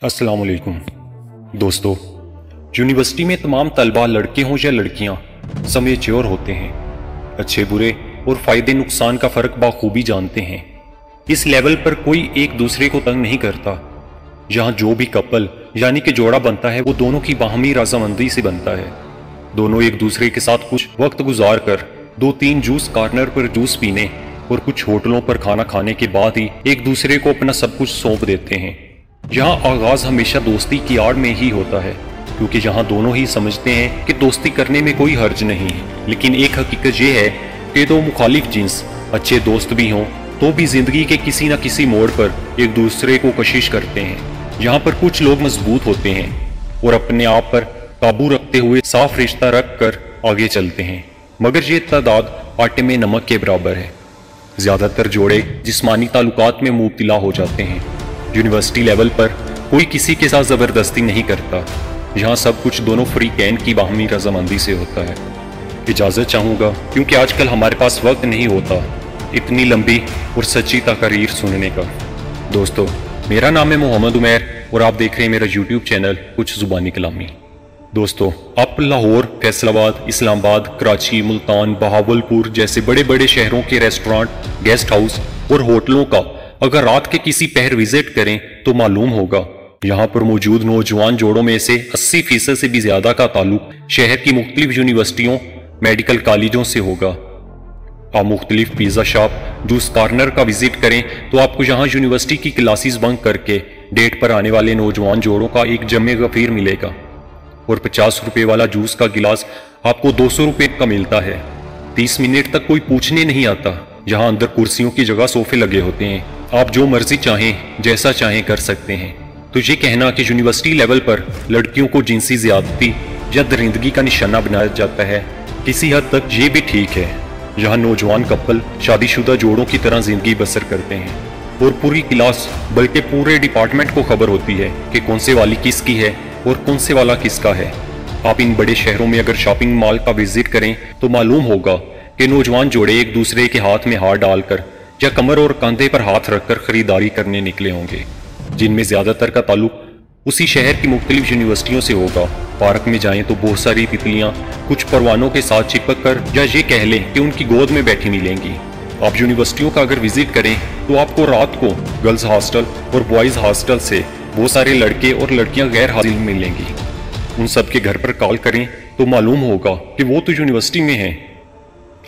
अस्सलाम वालेकुम दोस्तों, यूनिवर्सिटी में तमाम तलबा लड़के हों या लड़कियां सब मैच्योर होते हैं, अच्छे बुरे और फ़ायदे नुकसान का फ़र्क बाखूबी जानते हैं। इस लेवल पर कोई एक दूसरे को तंग नहीं करता। यहाँ जो भी कपल यानी कि जोड़ा बनता है वो दोनों की बाहमी रजामंदी से बनता है। दोनों एक दूसरे के साथ कुछ वक्त गुजार कर 2-3 जूस कॉर्नर पर जूस पीने और कुछ होटलों पर खाना खाने के बाद ही एक दूसरे को अपना सब कुछ सौंप देते हैं। यहाँ आगाज हमेशा दोस्ती की आड़ में ही होता है, क्योंकि यहाँ दोनों ही समझते हैं कि दोस्ती करने में कोई हर्ज नहीं है। लेकिन एक हकीकत ये है कि दो मुखालिफ जिन्स अच्छे दोस्त भी हों तो भी जिंदगी के किसी न किसी मोड़ पर एक दूसरे को कशिश करते हैं। यहाँ पर कुछ लोग मजबूत होते हैं और अपने आप पर काबू रखते हुए साफ रिश्ता रख कर आगे चलते हैं, मगर ये तादाद आटे में नमक के बराबर है। ज्यादातर जोड़े जिस्मानी ताल्लुकात में मुब्तला हो जाते हैं। यूनिवर्सिटी लेवल पर कोई किसी के साथ जबरदस्ती नहीं करता। यहाँ सब कुछ दोनों फ्रीकैन की बाहमी रजामंदी से होता है। इजाजत चाहूंगा क्योंकि आजकल हमारे पास वक्त नहीं होता इतनी लंबी और सच्ची तकरीर सुनने का। दोस्तों, मेरा नाम है मोहम्मद उमैर और आप देख रहे हैं मेरा यूट्यूब चैनल कुछ जुबानी कलामी। दोस्तों, आप लाहौर, फैसलाबाद, इस्लामाबाद, कराची, मुल्तान, बहावलपुर जैसे बड़े बड़े शहरों के रेस्टोरेंट, गेस्ट हाउस और होटलों का अगर रात के किसी पहर विजिट करें तो मालूम होगा यहाँ पर मौजूद नौजवान जोड़ों में से 80% से भी ज्यादा का ताल्लुक शहर की मुख्तलिफ यूनिवर्सिटियों, मेडिकल कॉलेजों से होगा। आप मुख्तलिफ पिज्जा शॉप, जूस कॉर्नर का विजिट करें तो आपको यहाँ यूनिवर्सिटी की क्लासेस बंक करके डेट पर आने वाले नौजवान जोड़ों का एक जमे गफीर मिलेगा और 50 रुपए वाला जूस का गिलास आपको 200 रुपए का मिलता है। 30 मिनट तक कोई पूछने नहीं आता। यहाँ अंदर कुर्सियों की जगह सोफे लगे होते हैं, आप जो मर्जी चाहें जैसा चाहें कर सकते हैं। तो ये कहना कि यूनिवर्सिटी लेवल पर लड़कियों को जिनसी ज्यादती या दरिंदगी का निशाना बनाया जाता है, किसी हद तक ये भी ठीक है। यहाँ नौजवान कपल शादीशुदा जोड़ों की तरह जिंदगी बसर करते हैं और पूरी क्लास बल्कि पूरे डिपार्टमेंट को खबर होती है कि कौन से वाली किसकी है और कौन से वाला किसका है। आप इन बड़े शहरों में अगर शॉपिंग मॉल का विजिट करें तो मालूम होगा कि नौजवान जोड़े एक दूसरे के हाथ में हाथ डालकर या कमर और कंधे पर हाथ रखकर खरीदारी करने निकले होंगे, जिनमें ज्यादातर का ताल्लुक उसी शहर की मुख्तलिफ यूनिवर्सिटियों से होगा। पार्क में जाएं तो बहुत सारी तितलियां कुछ परवानों के साथ चिपक कर या ये कह लें कि उनकी गोद में बैठी मिलेंगी। आप यूनिवर्सिटियों का अगर विजिट करें तो आपको रात को गर्ल्स हॉस्टल और बॉयज हॉस्टल से बहुत सारे लड़के और लड़कियां गैर हाजिर मिलेंगी। उन सब के घर पर कॉल करें तो मालूम होगा कि वो तो यूनिवर्सिटी में हैं।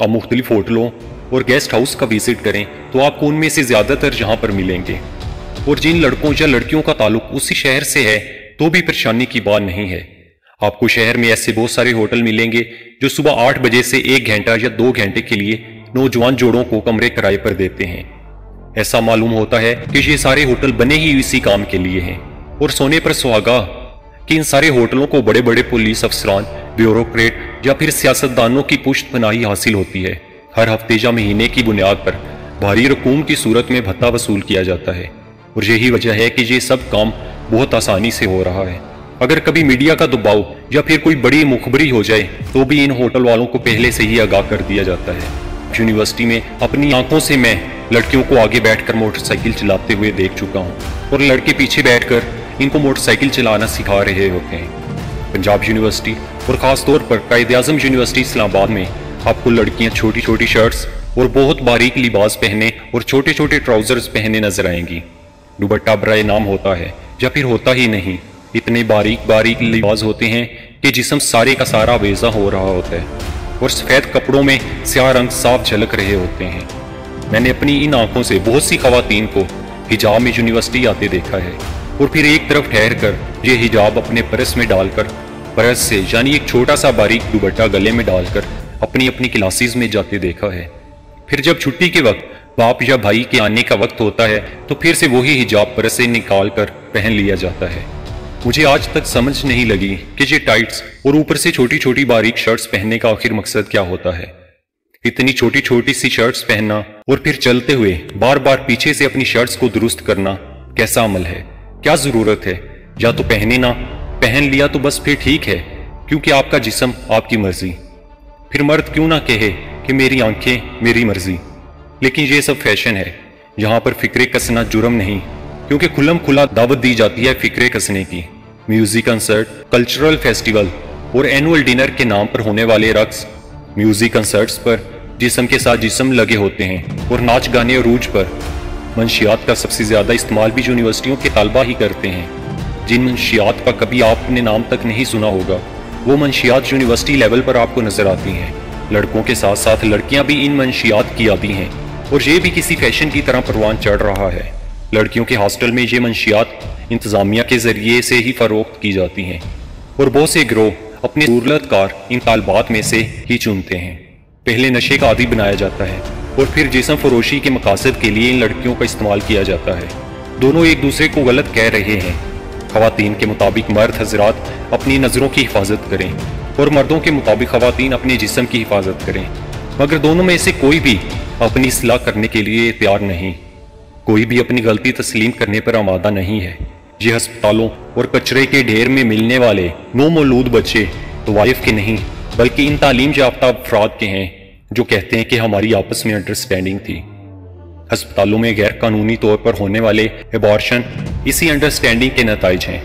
आप मुख्तलिफ होटलों और गेस्ट हाउस का विजिट करें तो आपको उनमें से ज्यादातर यहाँ पर मिलेंगे। और जिन लड़कों या लड़कियों का ताल्लुक उसी शहर से है तो भी परेशानी की बात नहीं है। आपको शहर में ऐसे बहुत सारे होटल मिलेंगे जो सुबह 8 बजे से 1 घंटा या 2 घंटे के लिए नौजवान जोड़ों को कमरे किराए पर देते हैं। ऐसा मालूम होता है कि ये सारे होटल बने ही इसी काम के लिए हैं। और सोने पर सुहागा कि इन सारे होटलों को बड़े बड़े पुलिस अफसरान, ब्यूरोक्रेट या फिर सियासतदानों की पुश्तपनाही हासिल होती है। हर हफ्ते या महीने की बुनियाद पर भारी रकूम की सूरत में भत्ता वसूल किया जाता है और यही वजह है कि ये सब काम बहुत आसानी से हो रहा है। अगर कभी मीडिया का दबाव या फिर कोई बड़ी मुखबरी हो जाए तो भी इन होटल वालों को पहले से ही आगाह कर दिया जाता है। यूनिवर्सिटी में अपनी आंखों से मैं लड़कियों को आगे बैठकर मोटरसाइकिल चलाते हुए देख चुका हूँ और लड़के पीछे बैठकर इनको मोटरसाइकिल चलाना सिखा रहे होते हैं। पंजाब यूनिवर्सिटी और खास तौर पर कायद-ए-आज़म यूनिवर्सिटी इस्लामाबाद में आपको लड़कियां छोटी छोटी शर्ट्स और बहुत बारीक लिबास पहने और छोटे छोटे ट्राउजर्स पहने नजर आएंगी। दुपट्टा बराए नाम होता है या फिर होता ही नहीं। इतने बारीक बारीक लिबास होते हैं कि जिस्म सारे का सारा वेजा हो रहा होता है और सफेद कपड़ों में स्याह रंग साफ झलक रहे होते हैं। मैंने अपनी इन आंखों से बहुत सी खवातीन को हिजाब में यूनिवर्सिटी आते देखा है और फिर एक तरफ ठहर कर ये हिजाब अपने पर्स में डालकर पर्स से यानी एक छोटा सा बारीक दुपट्टा गले में डालकर अपनी अपनी क्लासेस में जाते देखा है। फिर जब छुट्टी के वक्त बाप या भाई के आने का वक्त होता है तो फिर से वही हिजाब पर्स से निकाल कर पहन लिया जाता है। मुझे आज तक समझ नहीं लगी कि ये टाइट्स और ऊपर से छोटी छोटी बारीक शर्ट्स पहनने का आखिर मकसद क्या होता है। इतनी छोटी छोटी सी शर्ट्स पहनना और फिर चलते हुए बार बार पीछे से अपनी शर्ट्स को दुरुस्त करना कैसा अमल है, क्या जरूरत है? या तो पहने ना, पहन लिया तो बस फिर ठीक है क्योंकि आपका जिस्म आपकी मर्जी। फिर मर्द क्यों ना कहे कि मेरी आंखें मेरी मर्जी। लेकिन ये सब फैशन है। यहाँ पर फिक्रे कसना जुर्म नहीं क्योंकि खुल्लम खुला दावत दी जाती है फिक्रे कसने की। म्यूजिक कंसर्ट, कल्चरल फेस्टिवल और एनुअल डिनर के नाम पर होने वाले रक्स, म्यूजिक कंसर्ट्स पर जिस्म के साथ जिस्म लगे होते हैं और नाच गाने और रूज पर मंशियात का सबसे ज़्यादा इस्तेमाल भी यूनिवर्सिटियों के तलबा ही करते हैं। जिन मंशियात का कभी आपने नाम तक नहीं सुना होगा, वो मंशियात यूनिवर्सिटी लेवल पर आपको नजर आती हैं। लड़कों के साथ साथ लड़कियां भी इन मंशियात की आदी हैं और ये भी किसी फैशन की तरह परवान चढ़ रहा है। लड़कियों के हॉस्टल में ये मंशियात इंतजामिया के जरिए से ही फरोख्त की जाती हैं और बहुत से गिरोह अपने सूरतकार इन तालबात में से ही चुनते हैं। पहले नशे का आदी बनाया जाता है और फिर जिस्म फरोशी के मकासद के लिए इन लड़कियों का इस्तेमाल किया जाता है। दोनों एक दूसरे को गलत कह रहे हैं। खवातीन के मुताबिक मर्द हजरात अपनी नज़रों की हिफाजत करें और मर्दों के मुताबिक खवातीन अपने जिस्म की हिफाजत करें, मगर दोनों में से कोई भी अपनी इस्लाह करने के लिए तैयार नहीं। कोई भी अपनी गलती तस्लीम करने पर आमादा नहीं है। ये अस्पतालों और कचरे के ढेर में मिलने वाले नौमौलूद बच्चे तवाइफ के नहीं, बल्कि इन तालीम याफ्ता अफराद के हैं जो कहते हैं कि हमारी आपस में अंडरस्टैंडिंग थी। अस्पतालों में गैर कानूनी तौर पर होने वाले एबॉर्शन इसी अंडरस्टैंडिंग के नताइज हैं।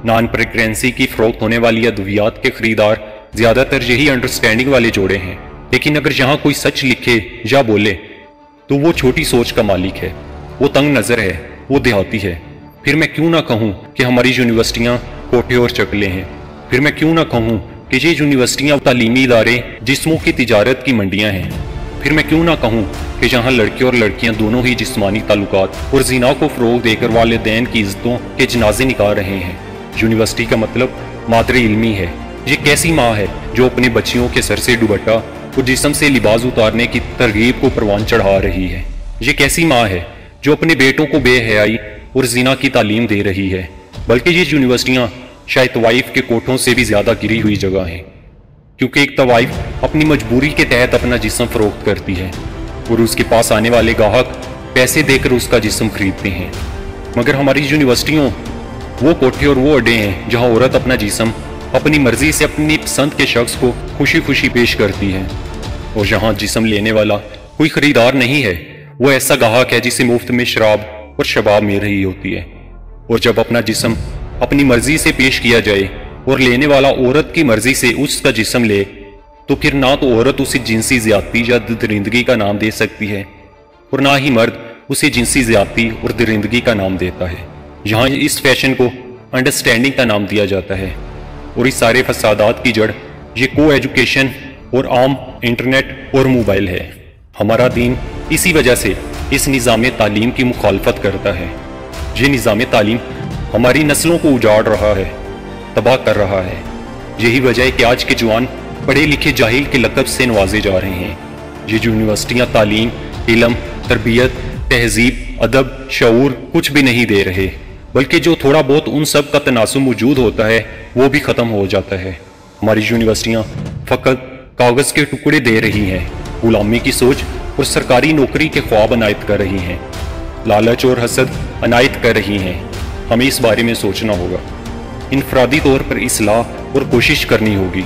नॉन प्रेगनेंसी की फरोख्त होने वाली अद्वियात के खरीदार ज्यादातर यही अंडरस्टैंडिंग वाले जोड़े हैं। लेकिन अगर यहाँ कोई सच लिखे या बोले तो वो छोटी सोच का मालिक है, वो तंग नजर है, वो देहाती है। फिर मैं क्यों ना कहूँ कि हमारी यूनिवर्सिटियाँ कोठे और चकले हैं। फिर मैं क्यों ना कहूँ कि ये यूनिवर्सिटियाँ तालीमी इदारे जिस्मों की तिजारत की मंडियाँ हैं। फिर मैं क्यों ना कहूँ कि जहाँ लड़के और लड़कियाँ दोनों ही जिस्मानी ताल्लुकात और ज़िना को फ़रोग देकर वालिदैन की इज्जतों के जनाजे निकाल रहे हैं। यूनिवर्सिटी का मतलब मादरे इल्मी है। ये कैसी माँ है जो अपने बच्चियों के सर से दुपट्टा और जिस्म से लिबास उतारने की तरगीब को परवान चढ़ा रही है। ये कैसी माँ है जो अपने बेटों को बेहयाई और ज़िना की तालीम दे रही है। बल्कि ये यूनिवर्सिटियाँ शायद तवाइफ के कोठों से भी ज़्यादा गिरी हुई जगह हैं, क्योंकि एक तवाइफ अपनी मजबूरी के तहत अपना जिस्म फरोख्त करती है और उसके पास आने वाले गाहक पैसे देकर उसका जिस्म खरीदते हैं। मगर हमारी यूनिवर्सिटियों वो कोठे और वो अड्डे हैं जहां औरत अपना जिस्म अपनी मर्जी से अपनी पसंद के शख्स को खुशी खुशी पेश करती है और जहां जिस्म लेने वाला कोई खरीदार नहीं है, वो ऐसा गाहक है जिसे मुफ्त में शराब और शबाब मिल रही होती है। और जब अपना जिस्म अपनी मर्जी से पेश किया जाए और लेने वाला औरत की मर्जी से उसका जिस्म ले, तो फिर ना तो औरत उसे जिनसी ज्यादती या दरिंदगी का नाम दे सकती है और ना ही मर्द उसे जिनसी ज्यादती और दरिंदगी का नाम देता है। यहाँ इस फैशन को अंडरस्टैंडिंग का नाम दिया जाता है और इस सारे फसादात की जड़ ये को एजुकेशन और आम इंटरनेट और मोबाइल है। हमारा दीन इसी वजह से इस निज़ाम तालीम की मुखालफत करता है। ये निज़ाम तालीम हमारी नस्लों को उजाड़ रहा है, तबाह कर रहा है। यही वजह है कि आज के जवान पढ़े लिखे जाहिल के लक़ब से नवाजे जा रहे हैं। ये यूनिवर्सिटियाँ तालीम, इल्म, तरबियत, तहजीब, अदब, शऊर कुछ भी नहीं दे रहे, बल्कि जो थोड़ा बहुत उन सब का तनासुब मौजूद होता है वो भी ख़त्म हो जाता है। हमारी यूनिवर्सिटियाँ फ़कत कागज़ के टुकड़े दे रही हैं, गुलामी की सोच और सरकारी नौकरी के ख्वाब अनायत कर रही हैं, लालच और हसद अनायत कर रही हैं। हमें इस बारे में सोचना होगा, इनफरादी तौर पर इस्लाह और कोशिश करनी होगी,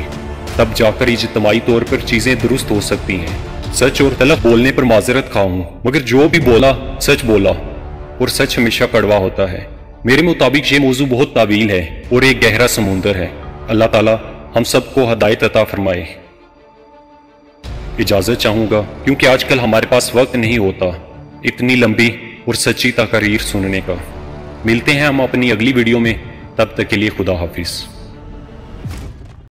तब जाकर इज्तिमाई तौर पर चीज़ें दुरुस्त हो सकती हैं। सच और तलख बोलने पर माजरत खा हूँ, मगर जो भी बोला सच बोला और सच हमेशा कड़वा होता है। मेरे मुताबिक ये मौजू बहुत तावील है और एक गहरा समुंदर है। अल्लाह ताला हम सबको हदायत अता फरमाए। इजाज़त चाहूँगा क्योंकि आजकल हमारे पास वक्त नहीं होता इतनी लंबी और सच्ची तकरीर सुनने का। मिलते हैं हम अपनी अगली वीडियो में, तब तक के लिए खुदा हाफिज़।